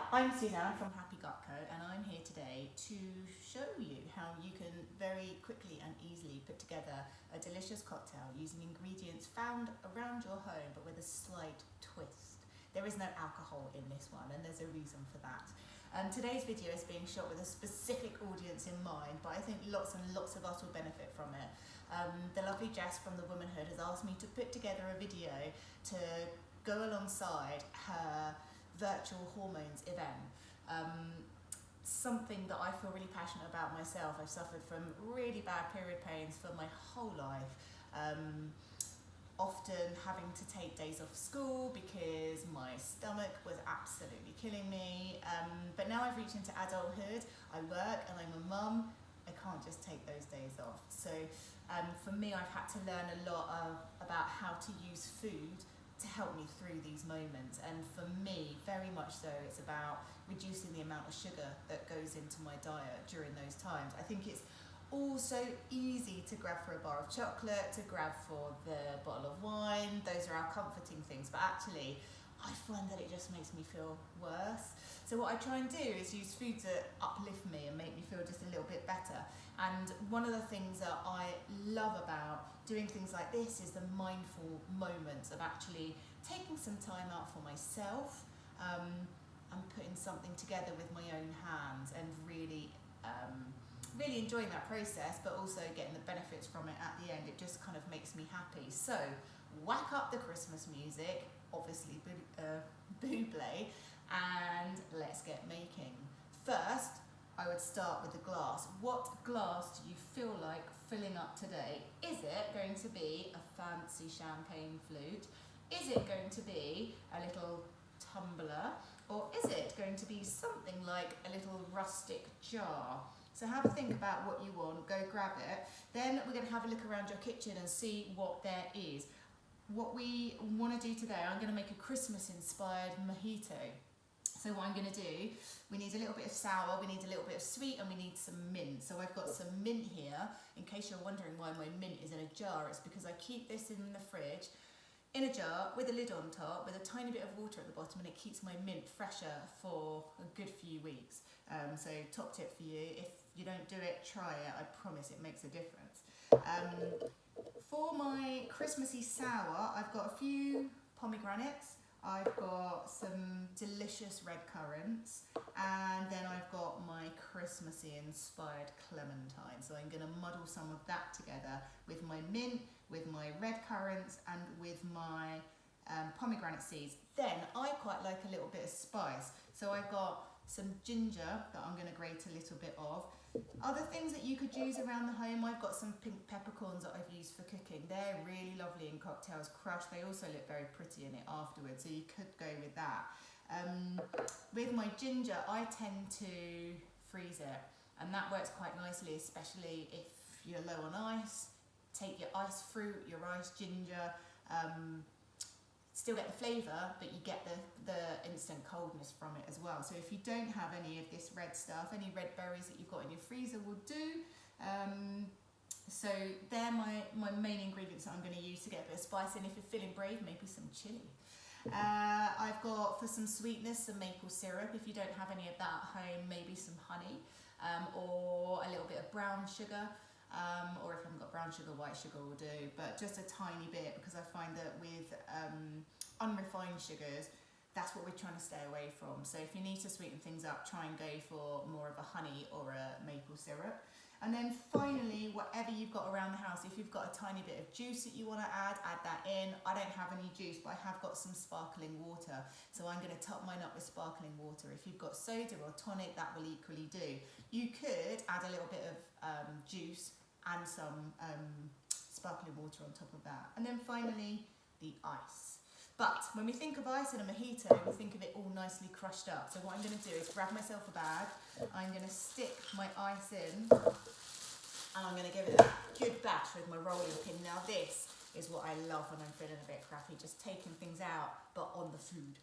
I'm Suzanne from Happy Gut Co, and I'm here today to show you how you can very quickly and easily put together a delicious cocktail using ingredients found around your home but with a slight twist. There is no alcohol in this one, and there's a reason for that. Today's video is being shot with a specific audience in mind, but I think lots and lots of us will benefit from it. The lovely Jess from the Womanhood has asked me to put together a video to go alongside her virtual hormones event. Something that I feel really passionate about myself. I've suffered from really bad period pains for my whole life. Often having to take days off school because my stomach was absolutely killing me. But now I've reached into adulthood, I work and I'm a mum, I can't just take those days off. So for me, I've had to learn a lot about how to use food to help me through these moments. And for me, very much so, it's about reducing the amount of sugar that goes into my diet during those times. I think it's also easy to grab for a bar of chocolate, to grab for the bottle of wine. Those are our comforting things, but actually I find that it just makes me feel worse. So what I try and do is use food to uplift me and make me feel just a little bit better. And one of the things that I love about doing things like this is the mindful moments of actually taking some time out for myself and putting something together with my own hands and really enjoying that process, but also getting the benefits from it at the end. It just kind of makes me happy. So whack up the Christmas music, obviously Buble, and let's get making. First, I would start with the glass. What glass do you feel like filling up today? Is it going to be a fancy champagne flute? Is it going to be a little tumbler? Or is it going to be something like a little rustic jar? So have a think about what you want, go grab it. Then we're going to have a look around your kitchen and see what there is. What we want to do today, I'm going to make a Christmas-inspired mojito. So what I'm going to do, we need a little bit of sour, we need a little bit of sweet, and we need some mint. So I've got some mint here. In case you're wondering why my mint is in a jar, it's because I keep this in the fridge in a jar with a lid on top with a tiny bit of water at the bottom, and it keeps my mint fresher for a good few weeks. So top tip for you, if you don't do it, try it. I promise it makes a difference. For my Christmassy sour, I've got a few pomegranates, I've got some delicious red currants, and then I've got my Christmassy inspired clementine. So I'm going to muddle some of that together with my mint, with my red currants, and with my pomegranate seeds. Then I quite like a little bit of spice. So I've got some ginger that I'm going to grate a little bit of. Other things that you could use around the home, I've got some pink peppercorns that I've used for cooking. They're really lovely in cocktails crushed. They also look very pretty in it afterwards, so you could go with that. With my ginger, I tend to freeze it, and that works quite nicely, especially if you're low on ice. Take your ice fruit, your ice ginger, still get the flavour, but you get the instant coldness from it as well. So if you don't have any of this red stuff, any red berries that you've got in your freezer will do. So they're my main ingredients that I'm going to use to get a bit of spice in. If you're feeling brave, maybe some chilli. I've got, for some sweetness, some maple syrup. If you don't have any of that at home, maybe some honey, or a little bit of brown sugar. Or if I haven't got brown sugar, white sugar will do, but just a tiny bit, because I find that with unrefined sugars, that's what we're trying to stay away from. So if you need to sweeten things up, try and go for more of a honey or a maple syrup. And then finally, whatever you've got around the house, if you've got a tiny bit of juice that you want to add that in. I don't have any juice, but I have got some sparkling water, so I'm going to top mine up with sparkling water. If you've got soda or tonic, that will equally do. You could add a little bit of juice and some sparkling water on top of that. And then finally, the ice. But when we think of ice in a mojito, we think of it all nicely crushed up. So what I'm going to do is grab myself a bag, I'm going to stick my ice in, and I'm going to give it a good bash with my rolling pin. Now this is what I love when I'm feeling a bit crappy, just taking things out, but on the food.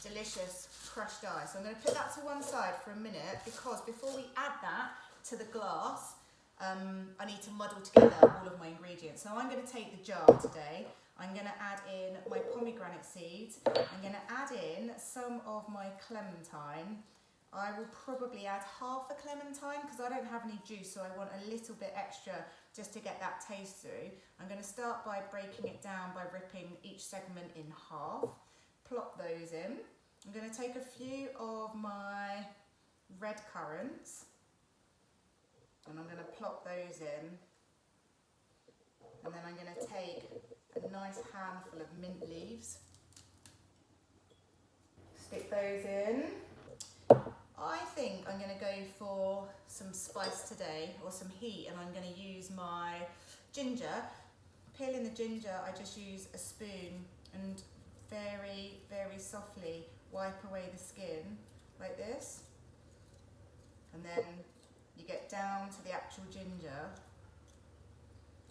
Delicious crushed ice. I'm going to put that to one side for a minute, because before we add that to the glass, I need to muddle together all of my ingredients. So I'm going to take the jar today. I'm going to add in my pomegranate seeds. I'm going to add in some of my clementine. I will probably add half a clementine because I don't have any juice, so I want a little bit extra just to get that taste through. I'm going to start by breaking it down by ripping each segment in half. Plop those in. I'm going to take a few of my red currants and I'm going to plop those in. And then I'm going to take a nice handful of mint leaves, stick those in. I think I'm going to go for some spice today, or some heat, and I'm going to use my ginger. Peeling the ginger, I just use a spoon and very, very softly wipe away the skin like this. And then you get down to the actual ginger.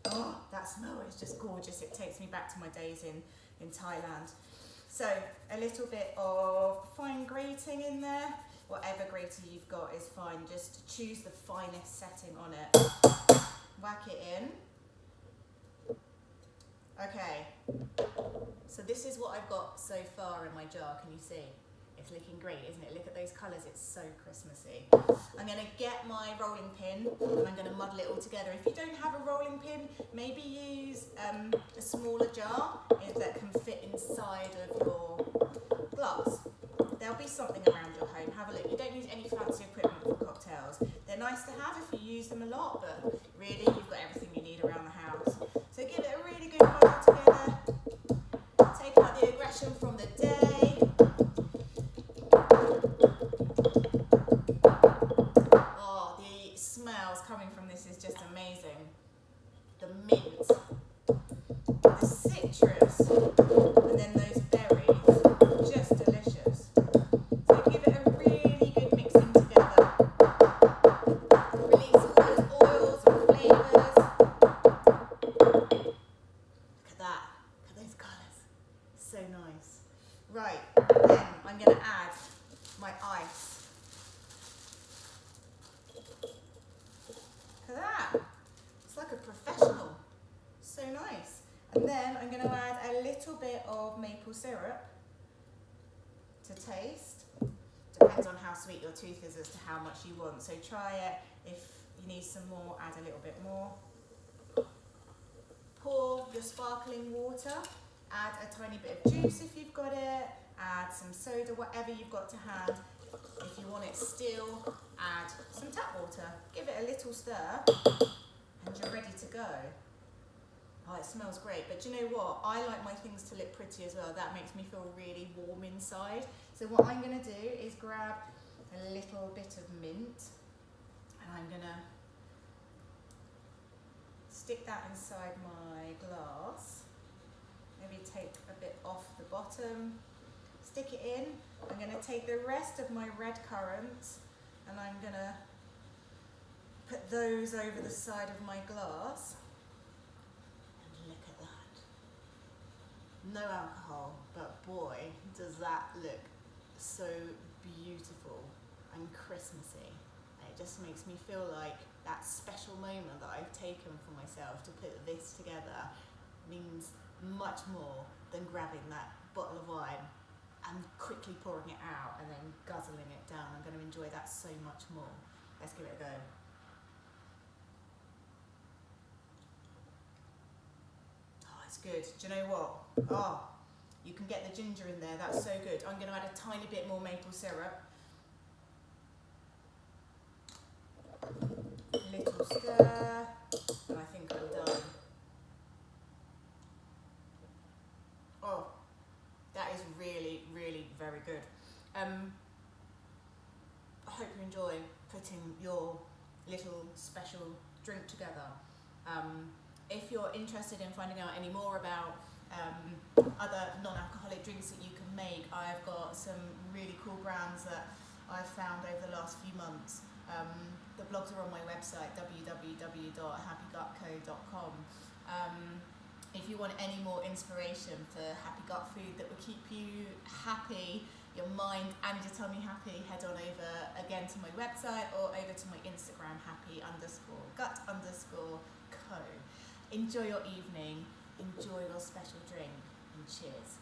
Oh, that smell is just gorgeous. It takes me back to my days in Thailand. So a little bit of fine grating in there. Whatever grater you've got is fine. Just choose the finest setting on it. Whack it in. Okay, so this is what I've got so far in my jar. Can you see? It's looking great, isn't it? Look at those colours, it's so Christmassy. I'm going to get my rolling pin and I'm going to muddle it all together. If you don't have a rolling pin, maybe use a smaller jar that can fit inside of your glass. There'll be something around your home. Have a look. You don't use any fancy equipment for cocktails. They're nice to have if you use them a lot, but really you've got everything you need around the house. So give it a really good muddle together. Take out the aggression from the day. Oh, the smells coming from this is just amazing. The mint, the citrus, and then those berries, just delicious. So give it a really good mixing together. Release all those oils and flavours. Look at that, look at those colours, so nice. Right, then I'm going to add my ice. Look at that, it's like a professional, so nice. And then I'm going to add a little bit of maple syrup to taste. Depends on how sweet your tooth is as to how much you want, so try it. If you need some more, add a little bit more. Pour your sparkling water, add a tiny bit of juice if you've got it, add some soda, whatever you've got to hand. If you want it still, add some tap water. Give it a little stir and you're ready to go. Oh, it smells great, but do you know what? I like my things to look pretty as well. That makes me feel really warm inside. So what I'm going to do is grab a little bit of mint and I'm going to stick that inside my glass. Maybe take a bit off the bottom. Stick it in. I'm going to take the rest of my red currants and I'm going to put those over the side of my glass. And look at that. No alcohol, but boy, does that look so beautiful and Christmassy. And it just makes me feel like that special moment that I've taken for myself to put this together means much more than grabbing that bottle of wine and quickly pouring it out and then guzzling it down. I'm going to enjoy that so much more. Let's give it a go. Oh, it's good. Do you know what? Oh, you can get the ginger in there. That's so good. I'm going to add a tiny bit more maple syrup. A little stir, and I think I'm done. Oh, that is really, really very good. I hope you enjoy putting your little special drink together. If you're interested in finding out any more about other non-alcoholic drinks that you can make, I've got some really cool brands that I've found over the last few months. The blogs are on my website, www.happygutco.com. If you want any more inspiration for happy gut food that will keep you happy your mind and your tummy happy, head on over again to my website or over to my Instagram, happy_gut_co. Enjoy your evening, enjoy your special drink, and cheers.